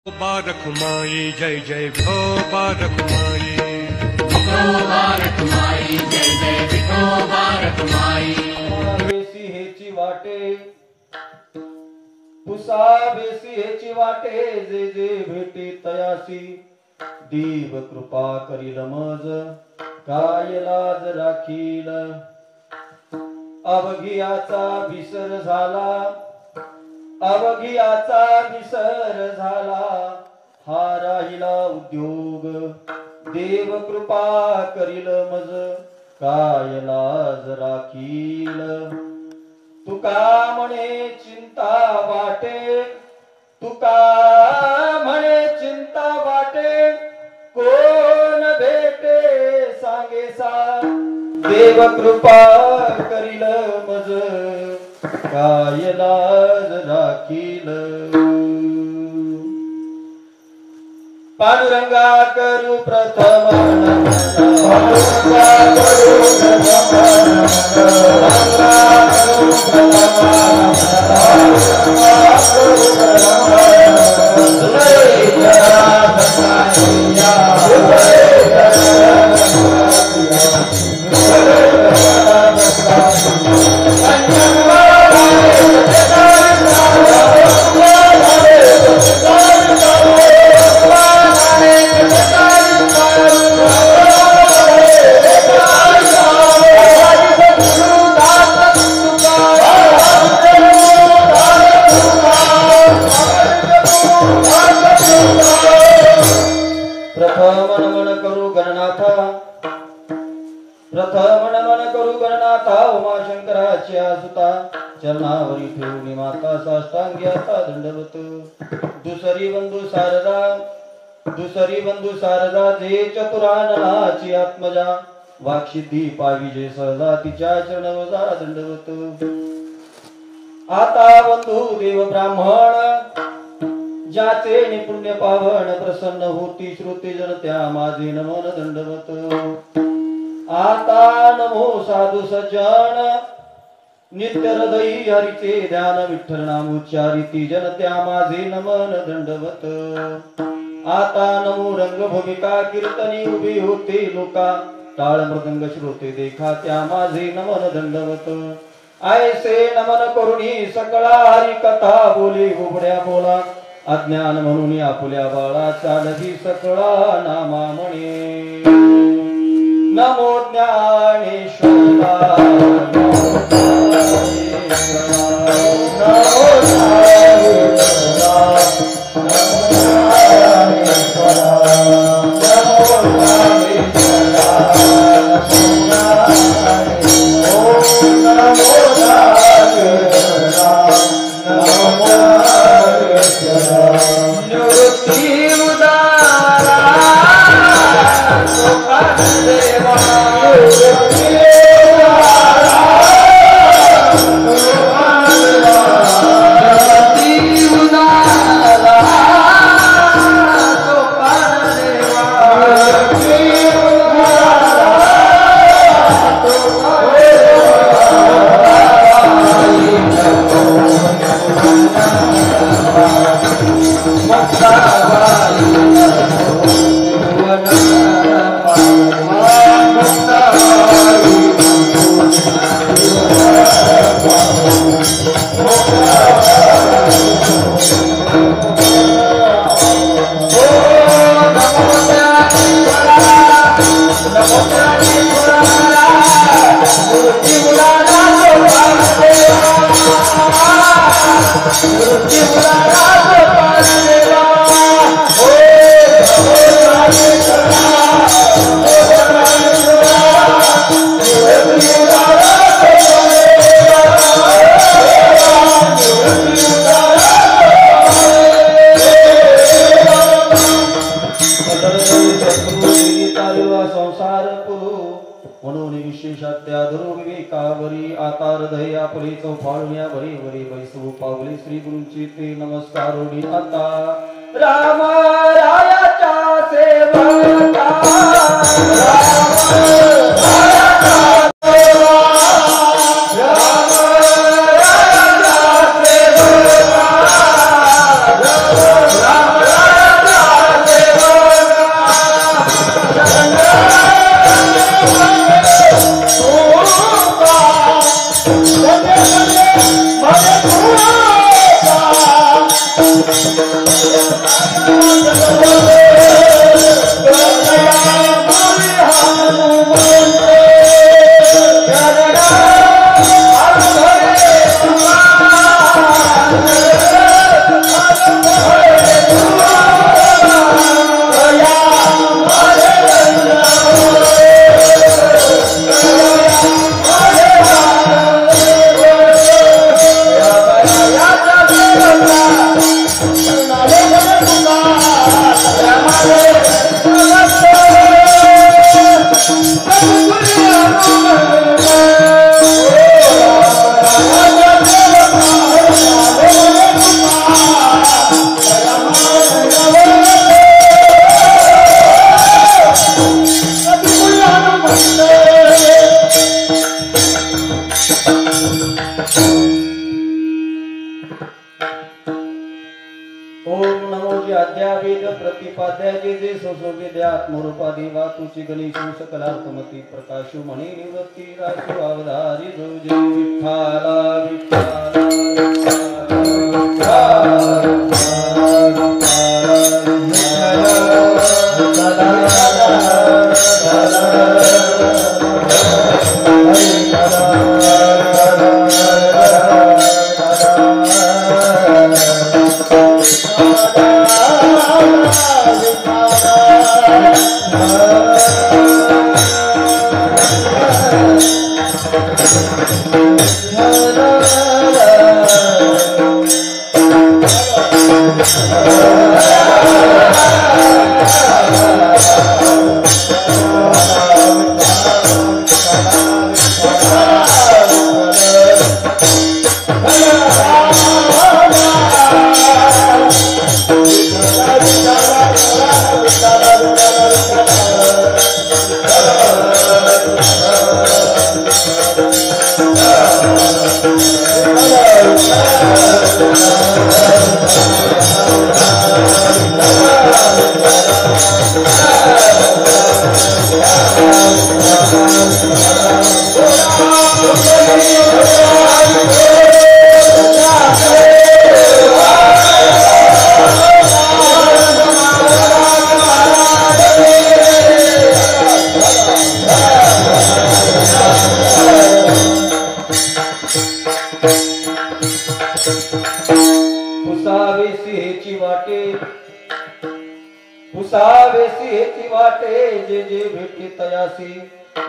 बारक माई जय जय भो बारक माई, बारक माई जय जय विठो बारक माई। बेसी हेची वाटे पुसा बेसी हेची वाटे जे जे भेटे तयासी देव कृपा करील मज काय लाज राखील अवघियाचा विसर झाला अवघियाचा विसर झाला हा राहिला उद्योग देव कृपा करील मज काय लाज राखील तुका म्हणे चिंता वाटे तुका म्हणे चिंता वाटे कोण भेटे सांगे सा देव कृपा करील मज काय लाज राखील पांडुरंगा करू प्रथम चरणावरी ठेवणी माता साष्टांग्याचा दंडवत दुसरी बंधू शारदा जे चतुराननाची आत्मजा वाक्सिद्धी पावी जे सहजा तिच्या चरणवजा दंडवत आता बंधू देव ब्राह्मण ज्याचे निपुण्य पावन प्रसन्न होती श्रुती जन त्या माझे नमन दंडवत आता नमो साधू सज्जन नित्य हृदयी हरीचे ध्यान विठ्ठल नाम उच्चारिती जन त्या माझे नमन दंडवत आता नमो रंग भूमिका कीर्तनी उभी होते लोका टाळ मृदंग श्रोते देखा त्या माझे नमन दंडवत ऐसे नमन करुणी सकळा हरी कथा बोले गोबड्या बोला अज्ञान म्हणून आपुल्या बाळा चालही सकळा नामा म्हणे नमो ज्ञानेश्वरा श्री गुरुची ते नमस्कारोनी आता राम रायाच्या सेवका राम राया तुची गणेशू सकलार्थमती प्रकाशू मणी निवृत्ती राशू अवधारी जो जय विठ्ठला विठ्ठला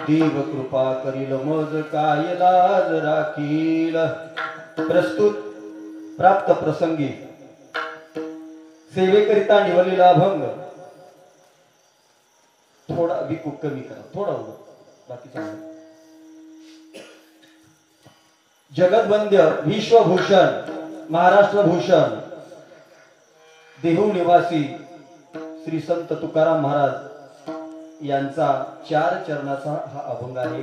देव कृपा करील मज काय लाज राखील. प्रस्तुत प्राप्त प्रसंगी सेवेकरिता निवडलेला अभंग थोडा विकू कमी करा, थोडा बाकी जगदवंद्य विश्वभूषण महाराष्ट्र भूषण देहू निवासी श्री संत तुकाराम महाराज यांचा 4 चरणाचा हा अभंग आहे.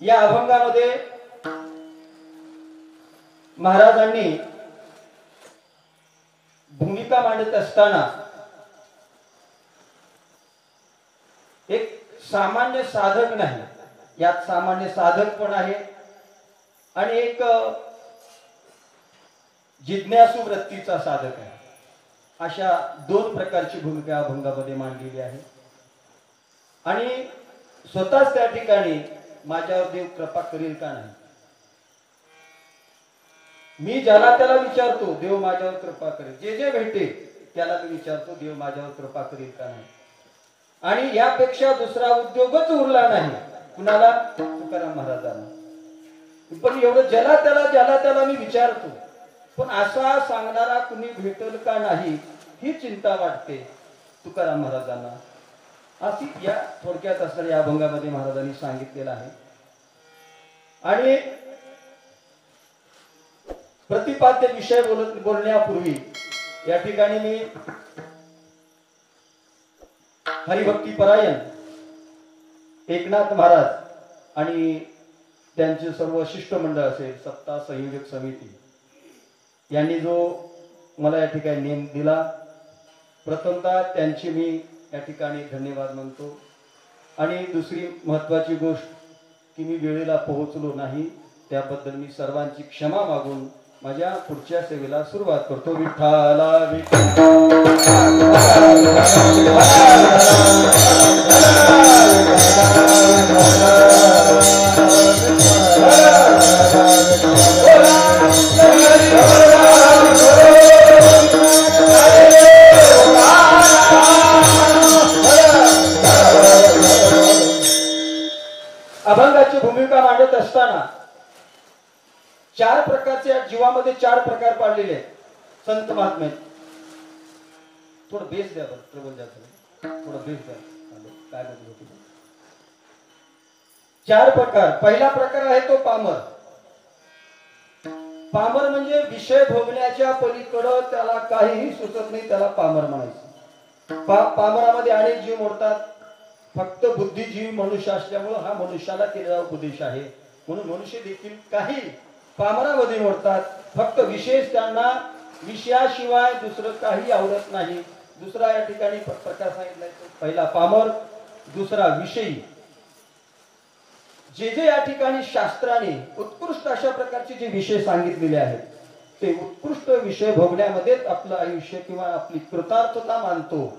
या अभंगामध्ये महाराजांनी भूमिका मांडत असताना एक सामान्य साधक नाही, यात सामान्य साधक पण आहे आणि एक जिज्ञासू वृत्तीचा साधक आहे. अशा 2 प्रकारची भूमिका अभंगामध्ये मांडलेली आहे आणि स्वतःच त्या ठिकाणी माझ्यावर देव कृपा करेल का नाही, मी ज्याला त्याला विचारतो देव माझ्यावर कृपा करेल, जे जे भेटेल त्याला मी विचारतो देव माझ्यावर कृपा करेल का नाही. आणि यापेक्षा दुसरा उद्योगच उरला नाही कुणाला, तुकाराम महाराजांना. पण एवढं ज्याला त्याला मी विचारतो, पण असा सांगणारा कुणी भेटेल का नाही ही चिंता वाटते तुकाराम महाराजांना. अशी या थोडक्यात असणाऱ्या या अभंगामध्ये महाराजांनी सांगितलेलं आहे. आणि प्रतिपाद्य विषय बोलण्यापूर्वी या ठिकाणी मी हरिभक्ती परायण एकनाथ महाराज आणि त्यांचे सर्व शिष्टमंडळ असेल सप्ताह संयोजक समिती यांनी जो मला या ठिकाणी नेम दिला, प्रथमतः त्यांची मी या ठिकाणी धन्यवाद मानतो. आणि दुसरी महत्वाची गोष्ट की मी वेळेला पोहोचलो नाही त्याबद्दल मी सर्वांची क्षमा मागून माझ्या पुढच्या सेवेला सुरुवात करतो. विठ्ठला अभंगाची भूमिका मांडत असताना चार प्रकारचे जीवामध्ये चार प्रकार पाडलेले आहेत संत महात्मे. थोडं बेस द्या बरं, प्रबल जास्त थोडं बेस द्या. काय होती चार प्रकार. पहिला प्रकार आहे तो पामर. पामर म्हणजे विषय भोगण्याच्या पलीकडं त्याला काहीही सुचत नाही, त्याला पामर म्हणायचं. पामरामध्ये अनेक जीव मोडतात. फक्त बुद्धिजीवी मनुष्य असल्यामुळे हा मनुष्याला केलेला उपदेश आहे. म्हणून मनुष्य देखील काही पामरामध्ये मोडतात. फक्त विशेष त्यांना विषयाशिवाय दुसरं काही आवडत नाही. दुसरा या ठिकाणी प्रकार सांगितलाय. पहिला पामर, दुसरा विषयी. जे जे या ठिकाणी शास्त्राने उत्कृष्ट अशा प्रकारचे जे विषय सांगितलेले आहेत ते उत्कृष्ट विषय भोगण्यामध्येच आपलं आयुष्य किंवा आपली कृतार्थता मानतो.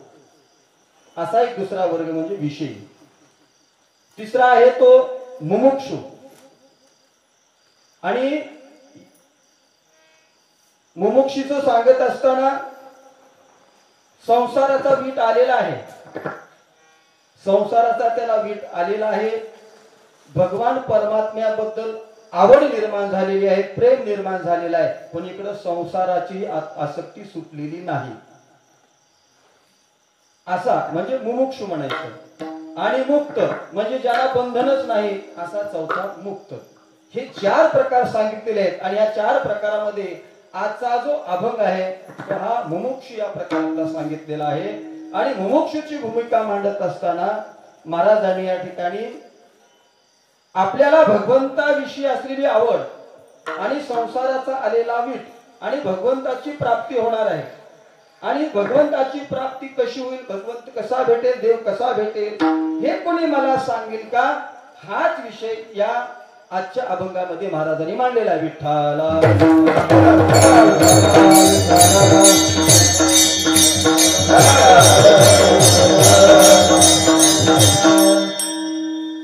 असा एक दुसरा वर्ग म्हणजे विषयी. तिसरा आहे तो मुमुक्षु. आणि मुमुक्षीचं सांगत असताना संसाराचा वीट आलेला आहे. संसाराचा त्याला वीट आलेला आहे. भगवान परमात्म्याबद्दल आवड निर्माण झालेली आहे, प्रेम निर्माण झालेला आहे, पण इकडे संसाराची आसक्ती सुटलेली नाही. असा म्हणजे मुमुक्षु म्हणायचं. आणि मुक्त म्हणजे ज्याला बंधनच नाही असा चौथा मुक्त. हे चार प्रकार सांगितलेले आहेत. आणि या चार प्रकारामध्ये आजचा जो अभंग आहे तो हा मुमुक्षु या प्रकारातला सांगितलेला आहे. आणि मुमुक्षुची भूमिका मांडत असताना महाराजांनी या ठिकाणी आपल्याला भगवंताविषयी असलेली आवड आणि संसाराचा आलेला वीट आणि भगवंताची प्राप्ती होणार आहे. आणि भगवंताची प्राप्ती कशी होईल, भगवंत कसा भेटेल, देव कसा भेटेल, हे कोणी मला सांगेल का, हाच विषय या आजच्या अभंगामध्ये महाराजांनी मांडलेला आहे. विठ्ठला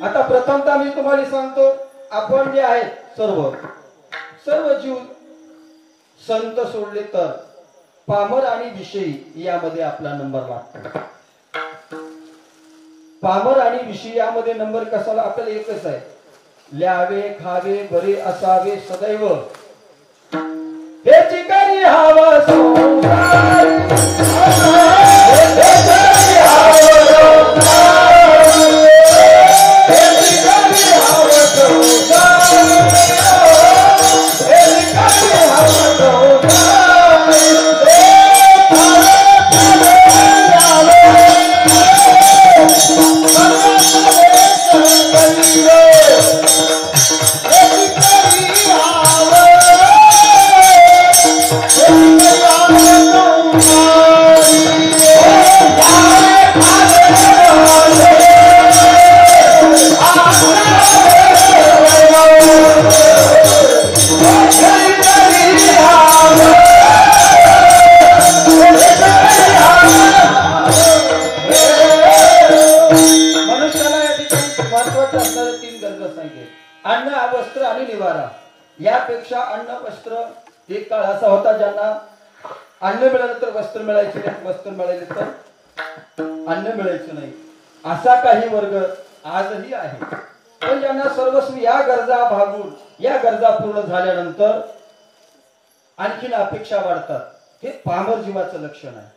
आता प्रथमतः मी तुम्हाला सांगतो, आपण जे आहेत सर्व जीव संत सोडले तर पामर आणि विषयी यामध्ये आपला नंबर लागतो. पामर आणि विषयी यामध्ये नंबर कसाला आपल्याला एकच आहे. ल्यावे खावे बरे असावे सदैव हे चिकारी हवा संसार. अन्न, वस्त्र आणि निवारा. यापेक्षा अन्न वस्त्र, एक काळ असा होता ज्यांना अन्न मिळालं तर वस्त्र मिळायचे नाही, वस्त्र मिळाले तर अन्न मिळायचं नाही, असा काही वर्ग आजही आहे. पण ज्यांना सर्वस्व या गरजा भागून या गरजा पूर्ण झाल्यानंतर आणखीन अपेक्षा वाढतात, हे पामर जीवाचं लक्षण आहे.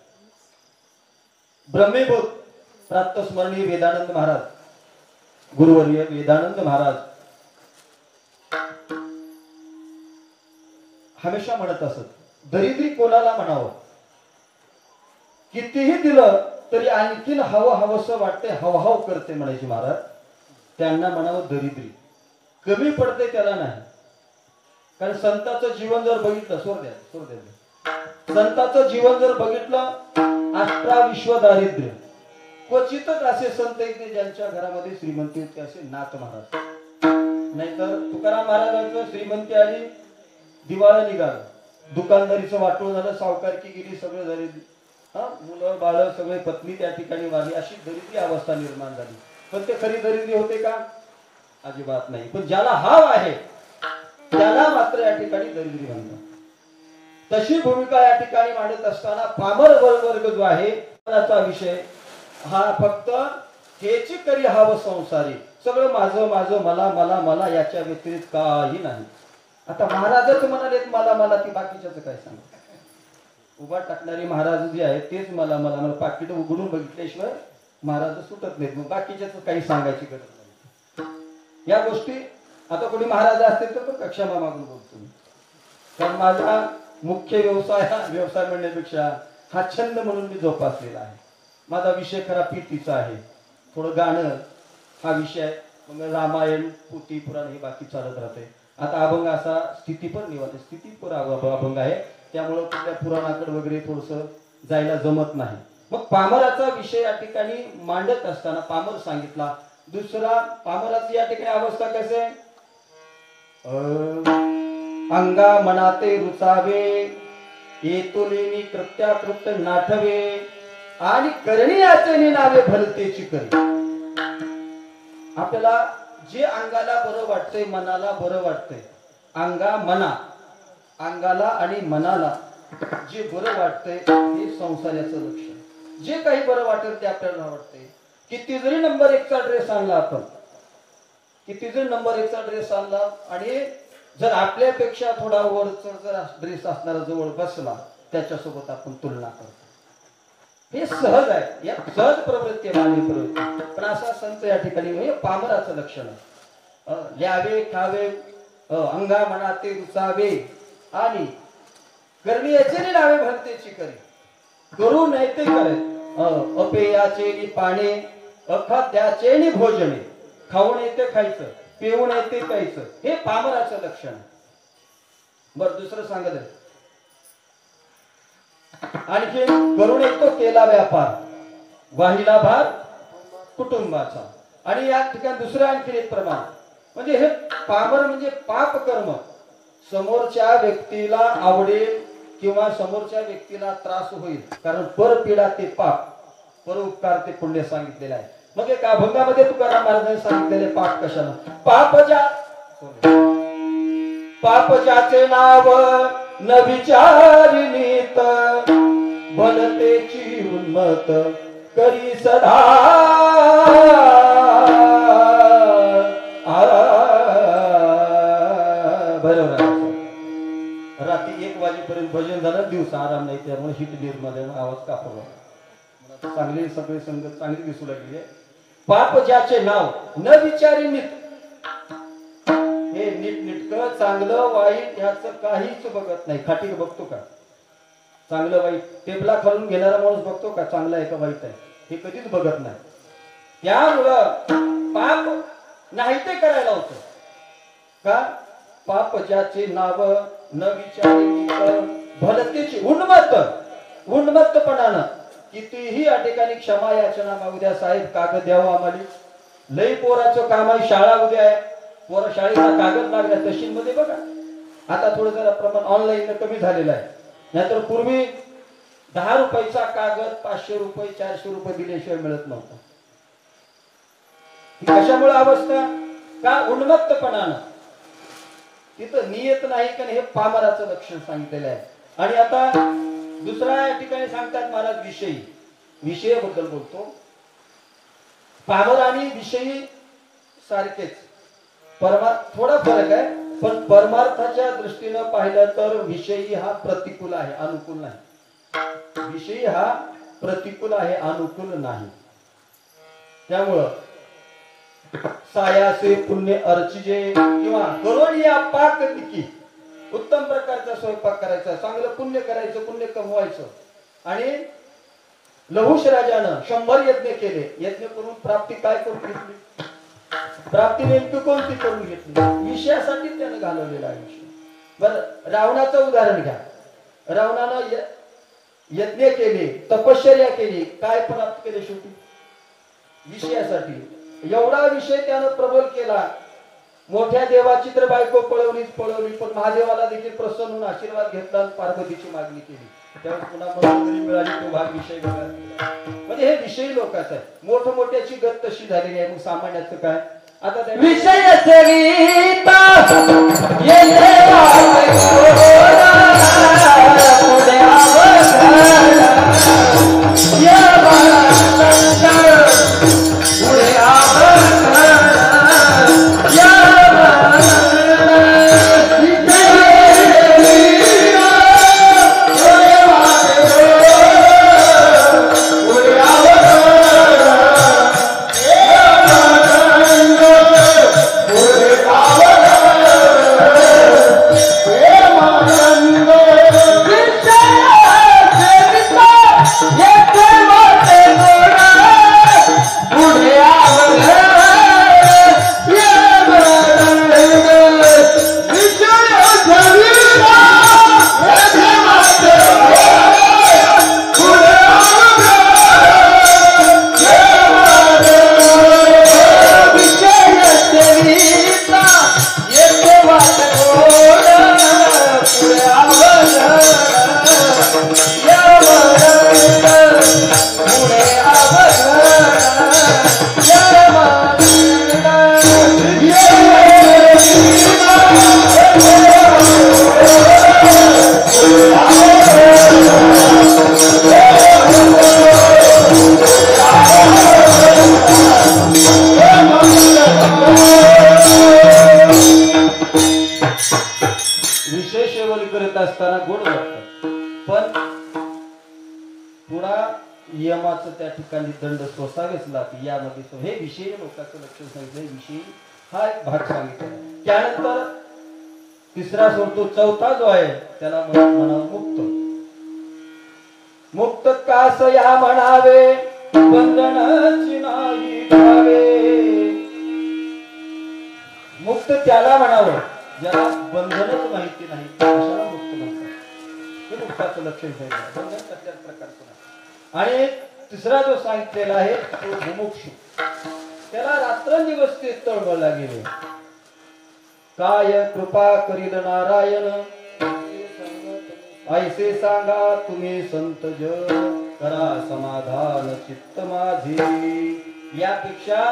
ब्रह्मेभूत प्रातस्मरणीय वेदानंद महाराज, गुरुवर्य वेदानंद महाराज हमेशा म्हणत असत, दरिद्री कोणाला म्हणावं, कितीही दिलं तरी आणखीन हवंसं वाटते, हवहाव करते म्हणायचे महाराज. त्यांना म्हणावं दरिद्री, कमी पडते त्याला नाही. कारण संताचं जीवन जर बघितलं, सोड द्या, संताचं जीवन जर बघितलं, अष्टा विश्व दारिद्र्य. क्वचितच असे संत येते ज्यांच्या घरामध्ये श्रीमंती होते, असे नाथ महाराज. नाहीतर तुकाराम महाराजांचं श्रीमंती आली, दिवाळं निघालं, दुकानदारीचं वाटोळ झालं, सावकारकी गेली, सगळं झाले, हा मुलं बाळ सगळे, पत्नी त्या ठिकाणी वारली, अशी दरिद्री अवस्था निर्माण झाली. पण ते खरी दरिद्री होते का? अजिबात नाही. पण ज्याला हाव आहे त्याला मात्र या ठिकाणी दरिद्री म्हणतात. तशी भूमिका या ठिकाणी मांडत असताना पामर वर्ग जो आहे त्याचा विषय हा फक्त हेची करी हाव संसारी, सगळं माझं माझं, मला मला मला, याच्या व्यतिरिक्त काही नाही. आता महाराजच म्हणालेत मला मला, ती बाकीच्याच काय सांग. उभा टाकणारी महाराज जे आहेत तेच मला मला मला, पाकिट उघडून बघितल्याशिवाय महाराज सुटत नाहीत. मग बाकीच्याच काही सांगायची गरज नाही. या गोष्टी आता कोणी महाराज असतील तर क्षमा मागून बोलतो. कारण माझा मुख्य व्यवसाय म्हणण्यापेक्षा हा छंद म्हणून मी जोपासलेला आहे. माझा विषय खरा पीतीचा आहे, थोडं गाणं हा विषय, मग रामायण पुती पुराण हे बाकी चालत राहते. आता अभंग असा स्थितीपर निवास स्थितीपर अभंग आहे, त्यामुळं कुठल्या पुराणाकडे वगैरे थोडस जायला जमत नाही. मग पामराचा विषय या ठिकाणी मांडत असताना पामर सांगितला. दुसरा पामराची या ठिकाणी अवस्था कसे आहे? अंगा मनाते रुचावे, येतोलेनी कृत्याकृत नाठवे, आणि करण्याचे नावे भलतेची करी. आपल्याला जे अंगाला बरं वाटतंय, मनाला बरं वाटतंय, अंगाला आणि मनाला जे बरं वाटतंय हे संसाराचं लक्षण. जे काही बरं वाटेल ते आपल्याला वाटतंय. किती जरी नंबर 1चा ड्रेस आणला आपण, किती जरी नंबर 1चा ड्रेस आणला आणि जर आपल्यापेक्षा थोडा वरचा जर ड्रेस असणारा जवळ बसला, त्याच्यासोबत आपण तुलना करतो. हे सहज आहे, या सहज प्रवृत्ती आहे, मानवी प्रवृत्ती. पण असा संत या ठिकाणी हे पामराचं लक्षण आहे. ल्यावे खावे, अंगा मनाते रुचावे, आणि करण्याचे नावे भलतेची करी, करू नये ते करे. अपेयाचे पाणे, अखाद्याचे भोजने, खाऊ नये ते खायचं, पिऊ नये ते प्यायचं, हे पामराचं लक्षण आहे. बर दुसरं सांगत आहे, आणखी करून येतो केला व्यापार, वाहिला भार कुटुंबाचा. आणि या ठिकाणी दुसरं आणखी एक प्रमाण, म्हणजे हे पामर म्हणजे पाप कर्म. समोरच्या व्यक्तीला आवडेल किंवा समोरच्या व्यक्तीला त्रास होईल, कारण परपीडा ते पाप, परोपकार ते पुण्य सांगितलेलं आहे. मग एका अभंगामध्ये तुकाराम महाराजांनी सांगितलेले पाप कशाला? पाप ज्याचे नाव न विचारिनीत, भलतेची उन्मत करी सदा. बरोबर. रात्री 1 वाजेपर्यंत भजन झालं, दिवसा आराम नाही, त्यामुळे हिट मध्ये आवाज कापला. चांगली सगळी संगत चांगली दिसू लागली. पाप ज्याचे नाव न विचारिनीत, हे नीटनेटकं चांगलं वाईट याचं काहीच बघत नाही. खाटी बघतो का? चांगलं वाईट टेबला खालून घेणारा माणूस बघतो का चांगला आहे का वाईट आहे? हे कधीच बघत नाही. त्यामुळं पाप नाही ते करायला होतं का? पाप ज्याचे नाव न विचारिनीत, भलतेची उन्मत्तपणानं कितीही या ठिकाणी क्षमा याचना मागू द्या. साहेब कागद द्यावं आम्हाला, लई पोराचं काम आहे, शाळा उद्या आहे, पोरा शाळेचा कागद लागला तहसील मध्ये बघा. आता थोडं जरा प्रमाण ऑनलाईन कमी झालेलं आहे, नाहीतर पूर्वी 10 रुपयाचा कागद 500 रुपये 400 रुपये दिल्याशिवाय मिळत नव्हता. कशामुळे अवस्था? का? उन्मत्तपणानं. तिथं नियत नाही का? हे पामराचं लक्षण सांगितलेलं आहे. आणि आता दुसरा या ठिकाणी सांगतात महाराज विषयाबद्दल बोलतो. पामर आणि विषयी सारखेच, थोडा फरक आहे, पण परमार्थाच्या दृष्टीनं पाहिलं तर विषयी हा प्रतिकूल आहे, अनुकूल नाही. विषयी हा प्रतिकूल आहे, अनुकूल नाही. त्यामुळं सायासे पुण्य अर्चिजे, किंवा करून या पाक तिकी, उत्तम प्रकारचा स्वयंपाक करायचा, चांगलं पुण्य करायचं, पुण्य कमवायचं. आणि लहुश राजानं 100 यज्ञ केले. यज्ञ करून प्राप्ती काय करून घेतली? प्राप्ती नेमकी कोणती करून घेतली? विषयासाठी त्यानं घालवलेला आयुष्य. बरं रावणाचं उदाहरण घ्या. रावणानं यज्ञ केले, तपश्चर्या केली, काय प्राप्त केले? शेवटी विषयासाठी. एवढा विषय त्यानं प्रबल केला मोठ्या देवाची तर बायको पळवलीच पळवली, पण महादेवाला देखील प्रसन्न होऊन आशीर्वाद घेतला आणि पार्वतीची मागणी केली. त्यावेळेस पुन्हा मंगळगरी मिळाली तो भाग विषय वेगळा. म्हणजे हे विषयी लोकांचं आहे. मोठमोठ्याची गत तशी झालेली आहे. मग सामान्याचं काय आता त्या विषय सरिता येते पुढे असताना गोड वाटतं, पण पुन्हा यमाचं त्या ठिकाणी दंड सोसावेच लागते. यामध्ये हे विषयी लोकांचं लक्ष सांगितलं. विषयी हा एक भाग सांगितला. त्यानंतर तिसरा सोडतो, चौथा जो आहे त्याला म्हणावं मुक्त. मुक्त कास या म्हणावे बंधनाची नाही भावे. मुक्त त्याला म्हणावं ज्याला बंधनच माहिती नाही, कशाला मुक्त म्हणतात. हे मुक्ताचं लक्ष घ्यायचं. बंधन कसल्याच प्रकारचं नाही. आणि तिसरा जो सांगितलेला आहे तो मुमुक्षु. त्याला रात्रंदिवस ते तळमळला गेले. काय कृपा करील नारायण ऐसे सांगा तुम्ही संत जन, करा समाधान चित्त माझे. यापेक्षा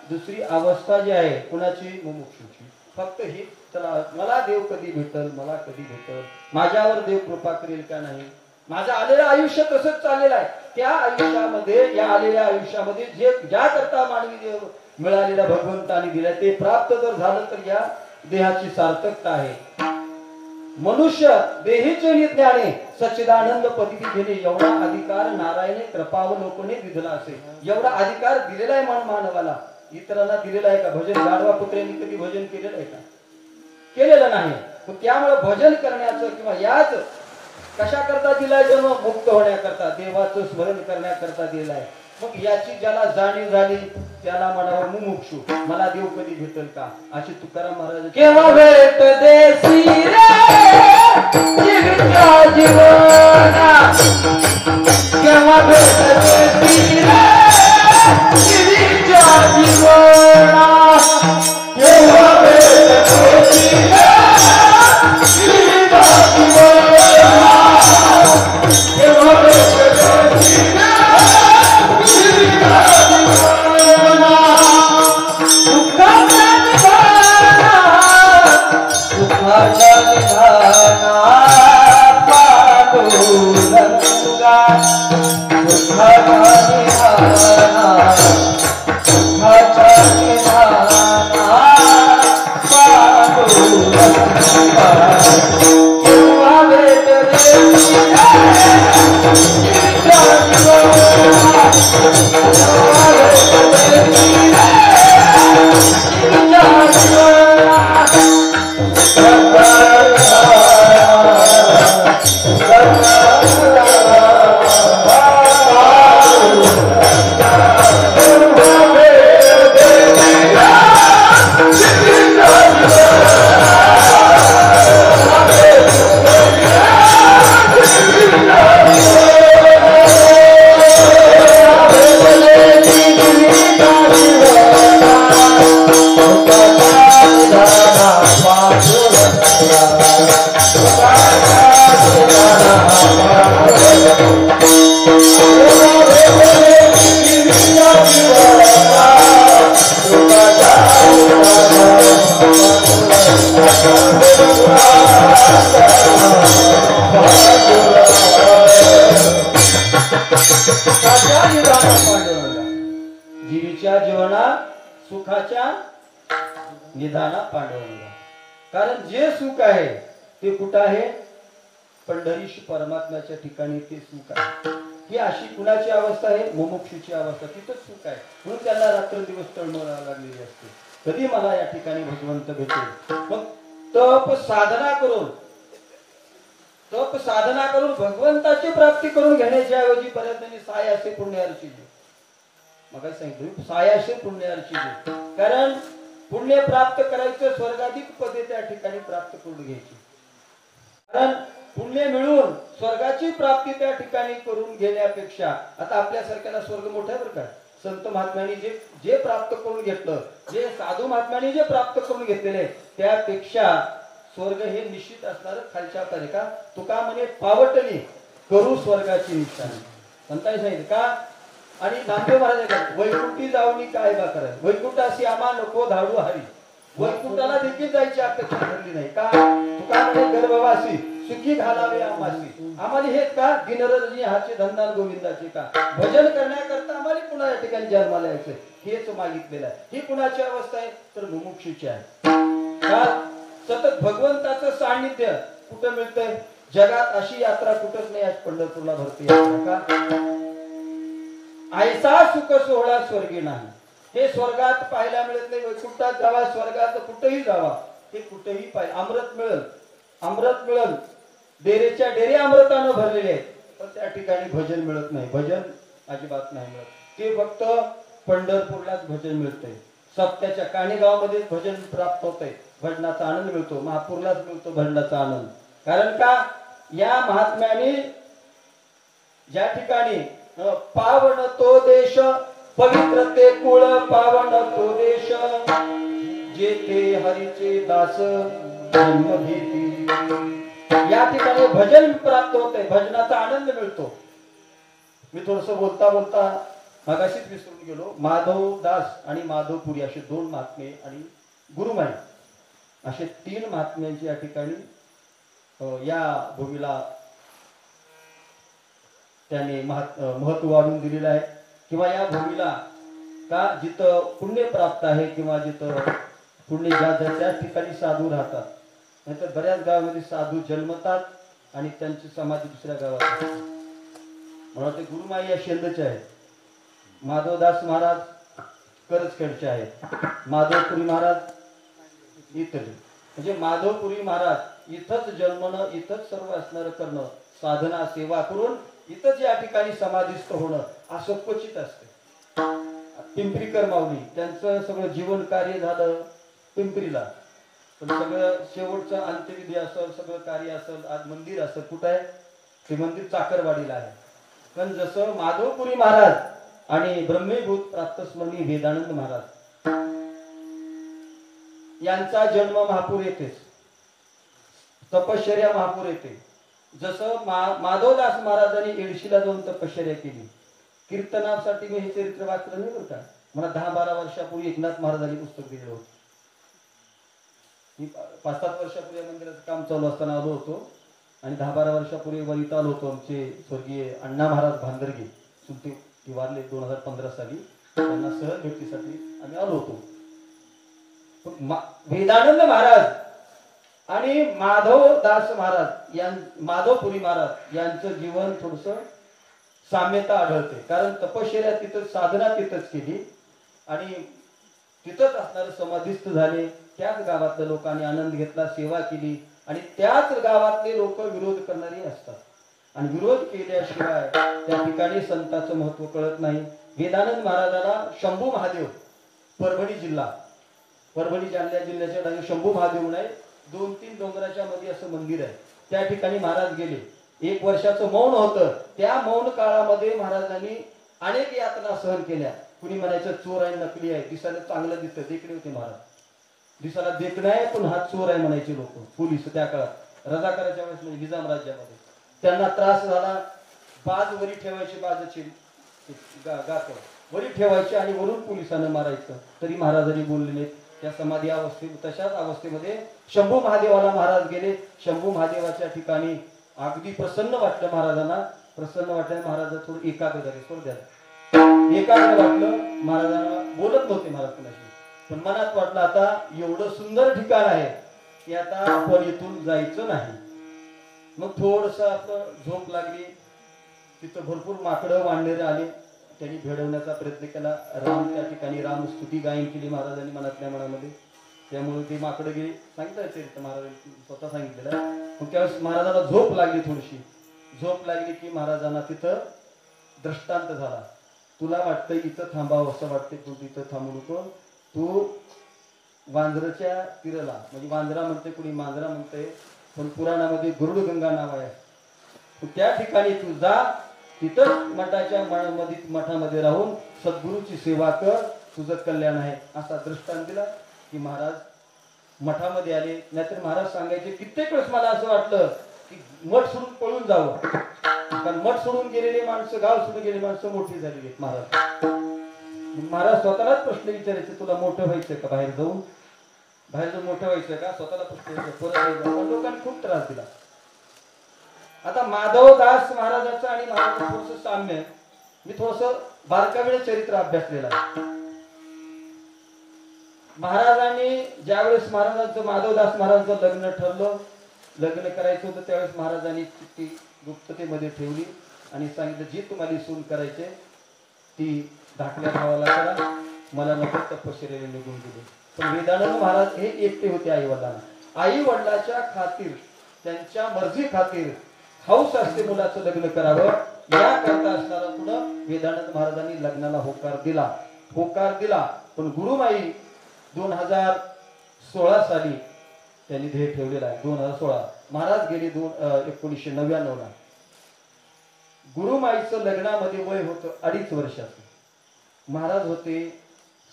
दुसरी अवस्था जी आहे कुणाची, मुमुक्षुची. फक्त हे चला मला देव कधी भेटल, मला कधी भेटल, माझ्यावर देव कृपा करेल का नाही. माझं आलेलं आयुष्य तसंच चाललेलं आहे. त्या आयुष्यामध्ये, या आलेल्या आयुष्यामध्ये जे ज्या करता मानवी देव मिळालेला भगवंताने दिला ते प्राप्त जर झालं तर या देहाची सार्थकता आहे. मनुष्य देहीचे ज्ञाने सच्चिदानंद पदवी घेणे एवढा अधिकार नारायणे कृपावलोकने दिलेला असेल. एवढा अधिकार दिलेला आहे मानवाला. इतरांना दिलेला आहे का? भजन गाढवा पुत्र्यांनी कधी भजन केलेलं आहे का? केलेलं नाही. त्यामुळे भजन करण्याचं किंवा याच कशा करता दिलाय जन्म, मुक्त होण्याकरता, देवाचं स्मरण करण्याकरता दिलाय. मग याची ज्याला जाणीव झाली त्याला म्हणावं मुमुक्षु. मला देव कधी भेटेल का, अशी तुकाराम महाराज. केव्हा भेट देसी रे जीविका जीवना, केव्हा भेट देसी रे जीविका जीवना, केव्हा भेट देसी रे जीविका जीवना, केव्हा भेट देसी रे जीविका जीवना. दुःखाचा निवारणा, दुःखाचा निवारणा पांडुरंगा, दुःखाचा निवारणा, दुःखाचा निवारणा पांडुरंगा. केव्हा भेट देसी सुखाच्या निधाना पांडुरंगा, जीवीच्या जीवनात सुखाच्या निधाना पांडुरंगा. कारण जे सुख आहे ते कुठं आहे? पंढरीश परमात्म्याच्या ठिकाणी ते सुख आहे. ही अशी कुणाची अवस्था आहे? मुमुक्षूची अवस्था. तिथंच सुख आहे. म्हणून त्याला रात्रंदिवस तळमळ लागलेली असते, कधी मला या ठिकाणी भगवंत भेटेल. मग तप साधना करून भगवंताची प्राप्ती करून घेण्याच्या ऐवजी बऱ्याच जणी सायासे पुण्यार्ची मग सांगितलं, सायासे पुण्यार्ची. कारण पुण्य प्राप्त करायचं, स्वर्गाधिक पदे त्या ठिकाणी प्राप्त करून घ्यायची. कारण पुण्य मिळून स्वर्गाची प्राप्ती त्या ठिकाणी करून घेण्यापेक्षा, आता आपल्यासारख्याला स्वर्ग मोठ्या बरं का, संत महात्म्यांनी जे प्राप्त करून घेतलं, जे साधू महात्म्यांनी जे प्राप्त करून घेतलेले, त्यापेक्षा स्वर्ग हे निश्चित असणार खालच्या परी. का तुका म्हणे पावटली करू स्वर्गाची निशाणी. म्हणताय सांगितलं का? आणि नामदेव महाराज वैकुंठी जाऊनी काय बा कराय, वैकुंठ अशी आम्हा नको धाडू हरी. वैकुंठाला देखील जायची अपेक्षा ठरली नाही. का तुका म्हणे गर्भवासी सुखी घालावे आम्हासी. आम्हाला हेच का दिनरजी हाचे धंदा गोविंदाचे का भजन करण्याकरता आम्हाला पुन्हा या ठिकाणी जन्माला यायचं, हेच मागितलेलं आहे. ही कुणाची अवस्था आहे? तर मुमुक्षूची आहे. का सतत भगवंताचं सान्निध्य कुठं मिळतंय? जगात अशी यात्रा कुठंच नाही. आज पंढरपूरला भरती यात्रा. का ऐसा सुख सोहळा स्वर्गी नाही. हे स्वर्गात पाहायला मिळत नाही. वैकुंठात जावा, स्वर्गात कुठेही जावा, हे कुठेही पाहिजे. अमृत मिळल, डेरेच्या डेरे अमृतानं भरलेले आहेत, पण त्या ठिकाणी भजन मिळत नाही. भजन अजिबात नाही मिळत. ते फक्त पंढरपूरलाच भजन मिळतंय. सप्त्याच्या काणेगावमध्येच भजन प्राप्त होतंय. भजनाचा आनंद मिळतो. महापूरलाच मिळतो भजनाचा आनंद. कारण का या महात्म्याने ज्या ठिकाणी पावन तो देश, पवित्र ते कुळ, पावन तो देश, जेथे हरीचे दास जन्म घेती. या ठिकाणी भजन प्राप्त होते, भजनाचा आनंद मिळतो. मी थोडस बोलता मगाशीच विसरून गेलो. माधव दास आणि माधवपुरी असे दोन महात्मे आणि गुरुमाई असे तीन महात्म्यांची या ठिकाणी या भूमीला त्याने महत्व वाढून दिलेलं आहे. किंवा या भूमीला का जिथं पुण्य प्राप्त आहे किंवा जिथं पुण्य ज्या ठिकाणी साधू राहतात, नाहीतर बऱ्याच गावामध्ये साधू जन्मतात आणि त्यांची समाधी दुसऱ्या गावात. मला ते गुरुमाई या शेंदचे आहेत. माधवदास महाराज करजखेडचे आहेत. माधवपुरी महाराज इतर. म्हणजे माधवपुरी महाराज इथंच जन्मणं, इथंच सर्व असणारं करणं, साधना सेवा करून इथंच या ठिकाणी समाधिस्थ होणं असं क्वचित असते. पिंपरीकर माऊली त्यांचं सगळं जीवन कार्य झालं पिंपरीला, पण सगळं शेवटचं अंत्यविधी असेल, सगळं कार्य असेल, आज मंदिर असेल, कुठं आहे ते मंदिर? चाकरवाडीला आहे. पण जसं माधवपुरी महाराज आणि ब्रह्मीभूत प्राप्तस्मरणी वेदानंद महाराज यांचा जन्म महापूर येथेच, तपश्चर्या महापूर येथे. जसं माधवदास महाराजांनी एडशीला जाऊन तपश्चर्या केली. कीर्तनासाठी मी हे चरित्र वाचलं नाही बरं का. मला 10-12 वर्षापूर्वी एकनाथ महाराजांनी पुस्तक दिलं होतं. मी 5-7 वर्षापूर्वी या मंदिराचं काम चालू असताना आलो होतो आणि 10-12 वर्षापूर्वी वरित आलो होतो. आमचे स्वर्गीय अण्णा महाराज भांदरगे ते वारले 2015 साली. त्यांना सहज भेटीसाठी आम्ही आलो होतो. वेदानंद महाराज आणि माधवदास महाराज माधवपुरी महाराज यांचं जीवन थोडस साम्यता आढळते. कारण तपश्चर्या तिथं, साधना तिथंच केली आणि तिथंच असणारे समाधिस्थ झाले. त्याच गावातल्या लोकांनी आनंद घेतला, सेवा केली आणि त्याच गावातले लोक विरोध करणारी असतात आणि विरोध केल्याशिवाय त्या ठिकाणी संतांचं महत्व कळत नाही. वेदानंद महाराजाला शंभू महादेव, परभणी जिल्ह्याच्या डावी शंभू महादेव म्हणून 2-3 डोंगराच्या मध्ये असं मंदिर आहे. त्या ठिकाणी महाराज गेले. 1 वर्षाचं मौन होतं. त्या मौन काळामध्ये महाराजांनी अनेक यातना सहन केल्या. कुणी म्हणायचं चोर आहे, नकली आहे, दिसायला चांगलं दिसतं, देखणे होते महाराज. दिसायला देखणं आहे पण हात चोर आहे म्हणायचे लोक, पोलीस त्या काळात रजाकाराच्या वेळेस म्हणजे निजाम राज्यामध्ये. त्यांना त्रास झाला. बाज वरी ठेवायची, बाजाची गात वरी ठेवायची आणि वरून पोलिसांना मारायचं, तरी महाराजांनी बोलले नाहीत. त्या समाधी अवस्थेत, तशाच अवस्थेमध्ये शंभू महादेवाला महाराज गेले. शंभू महादेवाच्या ठिकाणी अगदी प्रसन्न वाटलं महाराजांना. प्रसन्न वाटलं. महाराज थोडं एकाग्र झाले. सोड द्या. एकाग्र वाटलं. महाराजांना बोलत नव्हते महाराज कुणाशी, पण मनात वाटलं आता एवढं सुंदर ठिकाण आहे की आता आपण इथून जायचं नाही. मग थोडस आपलं झोप लागली. तिथं भरपूर माकडं वानरेरे आले. त्यांनी भेडवण्याचा प्रयत्न केला. राम त्या ठिकाणी रामस्तुती गायन केली महाराजांनी मनातल्या मनामध्ये. त्यामुळे ती माकडं गेली. सांगितलं महाराजांनी स्वतः सांगितलेलं. मग त्यावेळेस महाराजांना झोप लागली. थोडीशी झोप लागली की महाराजांना तिथं दृष्टांत झाला. तुला वाटतं इथं थांबावं असं वाटते, तू तिथं थांबू नको. तू वांजराच्या तीराला, म्हणजे वांजरा म्हणते, कुणी मांजरा म्हणते, पण पुराणामध्ये गरुडगंगा नाव आहे. त्या ठिकाणी तू जा. तिथं मठामध्ये राहून सद्गुरूची सेवा कर, तुझं कल्याण आहे असा दृष्टांत दिला. की महाराज मठामध्ये आले. नाहीतर महाराज सांगायचे कित्येक वेळेस मला असं वाटलं की मठ सोडून पळून जावं, कारण मठ सोडून गेलेले माणसं, गाव सोडून गेलेली माणसं मोठी झालेली आहेत. महाराज स्वतःलाच प्रश्न विचारायचे, तुला मोठं व्हायचंय का? बाहेर जाऊन मोठं व्हायचंय का? स्वतःला प्रश्न परत. लोकांनी खूप त्रास दिला. आता माधवदास महाराजांचं आणि महाराजांचं थोडस साम्य. मी थोडस बारकावेळ चरित्र अभ्यासलेलं आहे. महाराजांनी ज्यावेळेस महाराजांचं माधवदास महाराजांचं लग्न ठरलं, लग्न करायचं होतं, त्यावेळेस महाराजांनी चिठ्ठी गुप्ततेमध्ये ठेवली आणि सांगितलं जी तुम्हाला सून करायचे ती धाकल्या भावाला करा, मला नको तपश्चर्याने निघून गेले. पण वेदानंद महाराज हे एकटे होते आई वडिलांना. आई वडिलाच्या खातीर, त्यांच्या मर्जी खातीर हौस असते मुलाचं लग्न करावं, याकरता असणारा पुढं वेदानंद महाराजांनी लग्नाला होकार दिला. पण गुरुमाई 2016 साली त्यांनी ध्येय ठेवलेला आहे. 2016 महाराज गेले 1999 ला. गुरुमाईचं लग्नामध्ये वय होतं 2.5 वर्षाचं. महाराज होते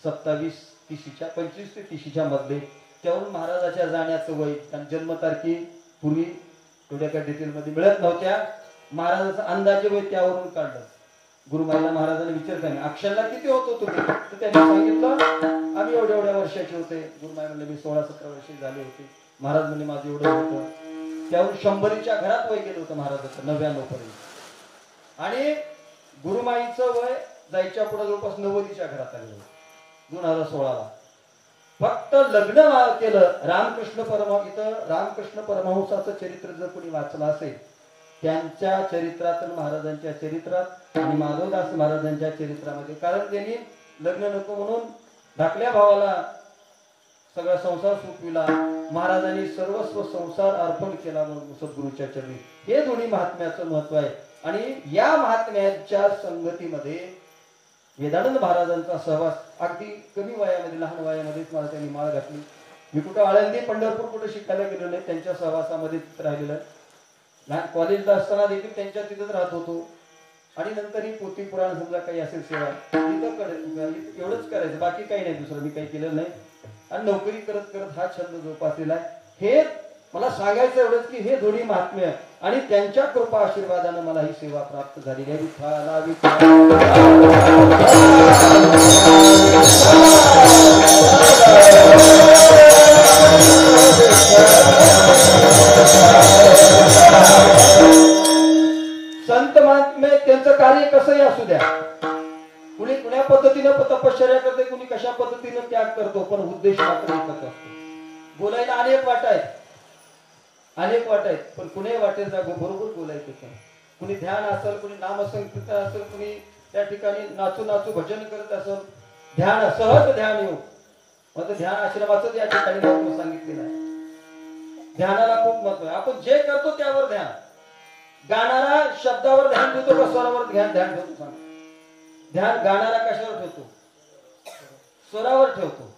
25 ते 30 मधले. त्यावरून महाराजाच्या जाण्याचं वय, जन्मतारखी पूर्वी एवढ्या काही डिटेलमध्ये मिळत नव्हत्या. महाराजाचा अंदाजे वय त्यावरून काढलं. गुरुमाईला महाराजांनी विचारताना अक्षरला किती होतो तुम्ही, तर त्यांनी सांगितलं आम्ही एवढ्या वर्षाचे होते. गुरुमाई म्हणले मी 16-17 वर्षे झाले होते. महाराज म्हणजे माझं एवढं होतं. त्यावरून 100च्या घरात वय गेलं होतं महाराजाचं 99 पर्यंत. आणि गुरुमाईचं वय जायच्या पुढे जवळपास 90च्या घरात आलं 2016 ला. फक्त लग्न केलं. रामकृष्ण परमहंसाचं चरित्र जर कोणी वाचलं असेल, त्यांच्या चरित्रात, महाराजांच्या चरित्रात आणि माधवदास महाराजांच्या चरित्रामध्ये, कारण त्यांनी लग्न नको म्हणून धाकल्या भावाला सगळा संसार सोपविला. महाराजांनी सर्वस्व संसार अर्पण केला म्हणून सद्गुरूच्या चरणी. हे दोन्ही महात्म्याचं महत्व आहे. आणि या महात्म्याच्या संगतीमध्ये वेदानंद महाराजांचा सहवास. अगदी कमी वयामध्ये, लहान वयामध्येच मला त्यांनी माळ घातली. मी कुठं आळंदी पंढरपूर कुठं शिकायला गेलो नाही, त्यांच्या सहवासामध्ये राहिलेलं आहे. लहान कॉलेजला असताना देखील त्यांच्या तिथंच राहत होतो. आणि नंतर ही पोथी पुराण समजा काही असेल सेवा तिथं एवढंच करायचं, बाकी काही नाही, दुसरं मी काही केलं नाही. आणि नोकरी करत करत हा छंद जोपासलेला आहे. हे मला सांगायचं एवढंच की हे दोन्ही महात्म्य आणि त्यांच्या कृपा आशीर्वादानं मला ही सेवा प्राप्त झालेली आहे. संत महात्मे त्यांचं कार्य कसंही असू द्या, कुणी कुण्या पद्धतीनं तपश्चर्या करते, कुणी कशा पद्धतीनं त्याग करतो, पण उद्देश मात्र एकच असतो. बोलायला अनेक वाटा आहेत, पण कुणी वाटेल जागो बरोबर बोलायचं. कुणी ध्यान असेल, कुणी नामसंकीर्तन असेल, कुणी त्या ठिकाणी नाचू भजन करत असेल, ध्यान सहज ध्यान येऊ. मग ध्यान आश्रमाचं या ठिकाणी महत्व सांगितलेलं आहे. ध्यानाला खूप महत्व आहे. आपण जे करतो त्यावर ध्यान. गाणारा शब्दावर ध्यान ठेवतो का स्वरावर ध्यान ठेवतो? सांग. ध्यान गाणारा कशावर ठेवतो? स्वरावर ठेवतो.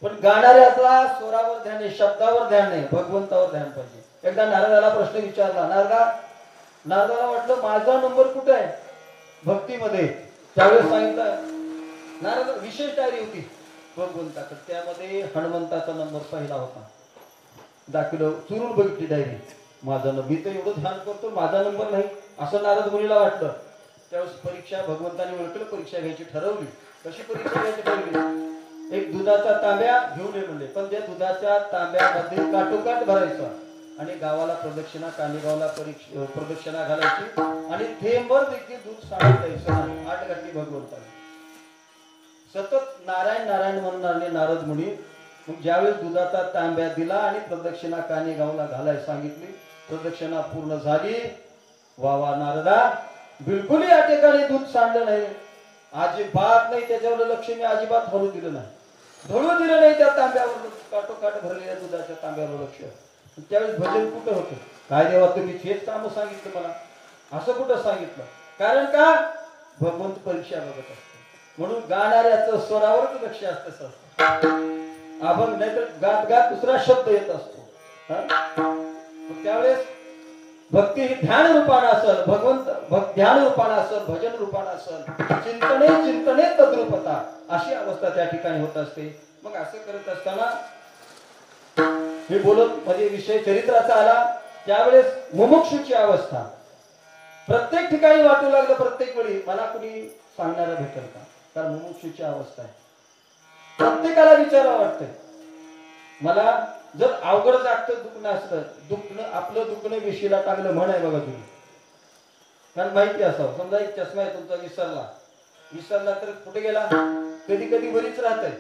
पण गाणाऱ्याचा स्वरावर ध्यान नाही, शब्दावर ध्यान नाही, भगवंतावर ध्यान पाहिजे. एकदा नारदाला प्रश्न विचारला. नारदाला वाटलं माझा नंबर कुठे आहे भक्तीमध्ये. त्यावेळेस सांगितलं, नारद विशेष डायरी होती भगवंताकडे, त्यामध्ये हनुमंताचा नंबर पहिला होता. दाखवलं, चुरून बघितली डायरी. माझा नंबर, मी तर एवढं ध्यान करतो, माझा नंबर नाही असं नारद मुनीला वाटलं. त्यावेळेस परीक्षा भगवंताने ओळखलं, परीक्षा घ्यायची ठरवली. कशी परीक्षा घ्यायची ठरवली? एक दुधाचा तांब्या घेऊन ये म्हणले, पण त्या दुधाच्या तांब्यामध्ये काटोकाट भरायचा आणि गावाला प्रदक्षिणा कानेगावला प्रदक्षिणा घालायची आणि थेंबर देखील दूध सांडत द्यायचं नाही. 8 गाठी भगवंताने सतत नारायण नारायण म्हणणारे नारद मुनी. मग ज्यावेळेस दुधाचा तांब्या दिला आणि प्रदक्षिणा कानेगावला घालाय सांगितली, प्रदक्षिणा पूर्ण झाली. वा वा नारदा, बिलकुल या ठिकाणी दूध सांडलं नाही, अजिबात नाही. त्याच्यावर लक्ष मी अजिबात हलू दिलं नाही, ढळू दिलं नाही त्या तांब्यावर, काटोकाट भरलेल्या दुधाच्या तांब्यावर लक्ष. त्यावेळेस भजन कुठं होतं? काय देवा तुम्ही हेच काम सांगितलं मला, असं कुठं सांगितलं? कारण का भगवंत परीक्षा बघत असतो, म्हणून गाणाऱ्याचं स्वरावरच लक्ष असतं. अभंग नाहीतर गात गात दुसरा शब्द येत असतो. त्यावेळेस भक्ती ही ध्यान रूपानं असेल, भगवंत ध्यान रूपानं असेल, भजन रूपानं असेल, चिंतने चिंतने तद्रूपता अशी अवस्था त्या ठिकाणी होत असते. मग असं करत असताना मी बोलत म्हणजे विषय चरित्राचा आला. त्यावेळेस मुमुक्षुची अवस्था प्रत्येक ठिकाणी वाटू लागलं. प्रत्येक वेळी मला कुणी सांगणारा भेटेल का? कारण मुमुक्षुची अवस्था आहे, प्रत्येकाला विचारावं वाटतंय. मला जर अवघड जागतं दुखणं असतं, आपलं दुखणं विशीला टाकलं म्हण आहे बघा तुम्ही. कारण माहिती असावं, समजा एक चष्मा आहे तुमचा विसरला तर कुठे गेला? कधी कधी बरीच राहत आहे.